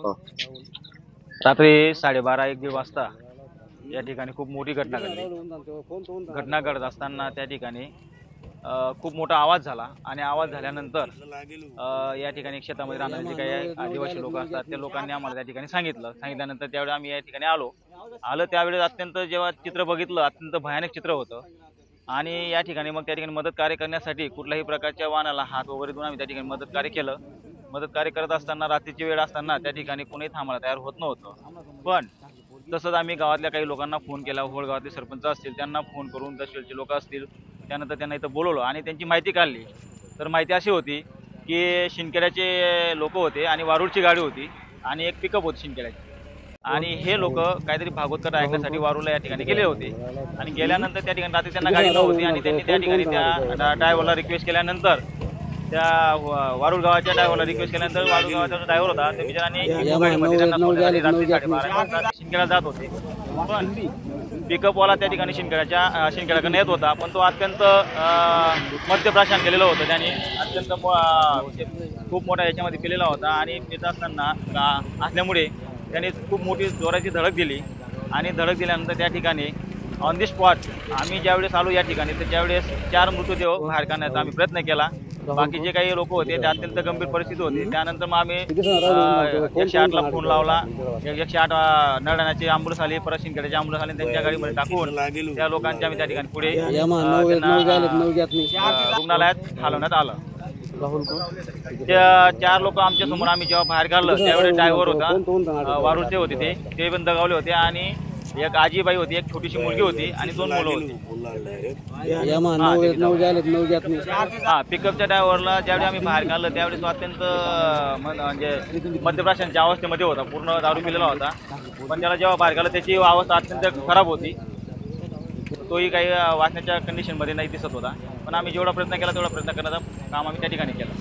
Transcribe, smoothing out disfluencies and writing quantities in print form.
हो. रात्री 12:30-1 वाजता या ठिकाणी खूप मोठी घटना घडली। घटना घडत असताना त्या ठिकाणी खूप मोठा आवाज झाला आणि आवाज झाल्यानंतर या ठिकाणी शेतामध्ये राहणारे जे काही आदिवासी लोक असतात त्या लोकांनी आम्हाला त्या ठिकाणी सांगितल्यानंतर त्यावेळी आम्ही या ठिकाणी आलो त्यावेळेस अत्यंत जेव्हा चित्र बघितलं अत्यंत भयानक चित्र होतं आणि या ठिकाणी मग त्या ठिकाणी मदत कार्य करण्यासाठी कुठल्याही प्रकारच्या वाहनाला हात वगैरे देऊन आम्ही त्या ठिकाणी मदत कार्य केलं। मदत कार्य करत असताना रात्रीची वेळ असताना त्या ठिकाणी कोणीही थांबायला तयार होत नव्हतं। पण तसंच आम्ही गावातल्या काही लोकांना फोन केला, होळ गावातले सरपंच असतील त्यांना फोन करून दशवेलचे लोक असतील त्यानंतर त्यांना इथं बोलवलं आणि त्यांची माहिती काढली। तर माहिती अशी होती की शिंदखेड्याचे लोक होते आणि वारूळची गाडी होती आणि एक पिकअप होती शिंदखेड्याची आणि हे लोक काहीतरी भागवत कथा ऐकण्यासाठी वारूळला या ठिकाणी गेले होते आणि गेल्यानंतर त्या ठिकाणी रात्री त्यांना गाडी नव्हती आणि त्यांनी त्या ठिकाणी त्या ड्रायव्हरला रिक्वेस्ट केल्यानंतर त्या वारूळ गावाच्या ड्रायव्हरला रिक्वेस्ट केल्यानंतर वारूळ गावाचा जो ड्रायव्हर होता त्या बिचारांनी रात्री 12:30 शिंदखेडा जात होते पण पिकअपवाला त्या ठिकाणी शिंदखेड्याकडे येत होता पण तो अत्यंत मद्यप्राशन केलेलं होतं त्याने अत्यंत खूप मोठा याच्यामध्ये केलेला होता आणि पित असताना असल्यामुळे त्याने खूप मोठी जोराची धडक दिली आणि धडक दिल्यानंतर त्या ठिकाणी ऑन दी स्पॉट आम्ही ज्यावेळेस आलो या ठिकाणी तर त्यावेळेस 4 मृतदेह बाहेर काढण्याचा आम्ही प्रयत्न केला। बाकी जे काही लोक होते ते अत्यंत गंभीर परिस्थिती होती। त्यानंतर मग आम्ही 108ला फोन लावला, 108 नळण्याची ॲम्ब्युलन्स आली, परत शिंदखेड्याची ॲम्ब्युलन्स आली, त्यांच्या गाडीमध्ये टाकून त्या लोकांच्या आम्ही त्या ठिकाणी पुढे रुग्णालयात हलवण्यात आलं। त्या 4 लोक आमच्या समोर आम्ही जेव्हा बाहेर काढलं त्यावेळेस ड्रायव्हर होता वारूळचे होते ते पण दगावले होते आणि एक आजीबाई होती, एक छोटीशी मुलगी होती आणि 2 मुलं होती। पिकअपच्या ड्रायव्हरला ज्यावेळी आम्ही बाहेर काढलं त्यावेळेस तो अत्यंत म्हणजे मद्यप्राशनच्या अवस्थेमध्ये होता, पूर्ण दारू पिलेला होता पण त्याला जेव्हा बाहेर काढलं त्याची अवस्था अत्यंत खराब होती, तोही काही वाचण्याच्या कंडिशनमध्ये नाही दिसत होता पण आम्ही जेवढा प्रयत्न केला तेवढा प्रयत्न करण्याचं काम आम्ही त्या ठिकाणी केलं।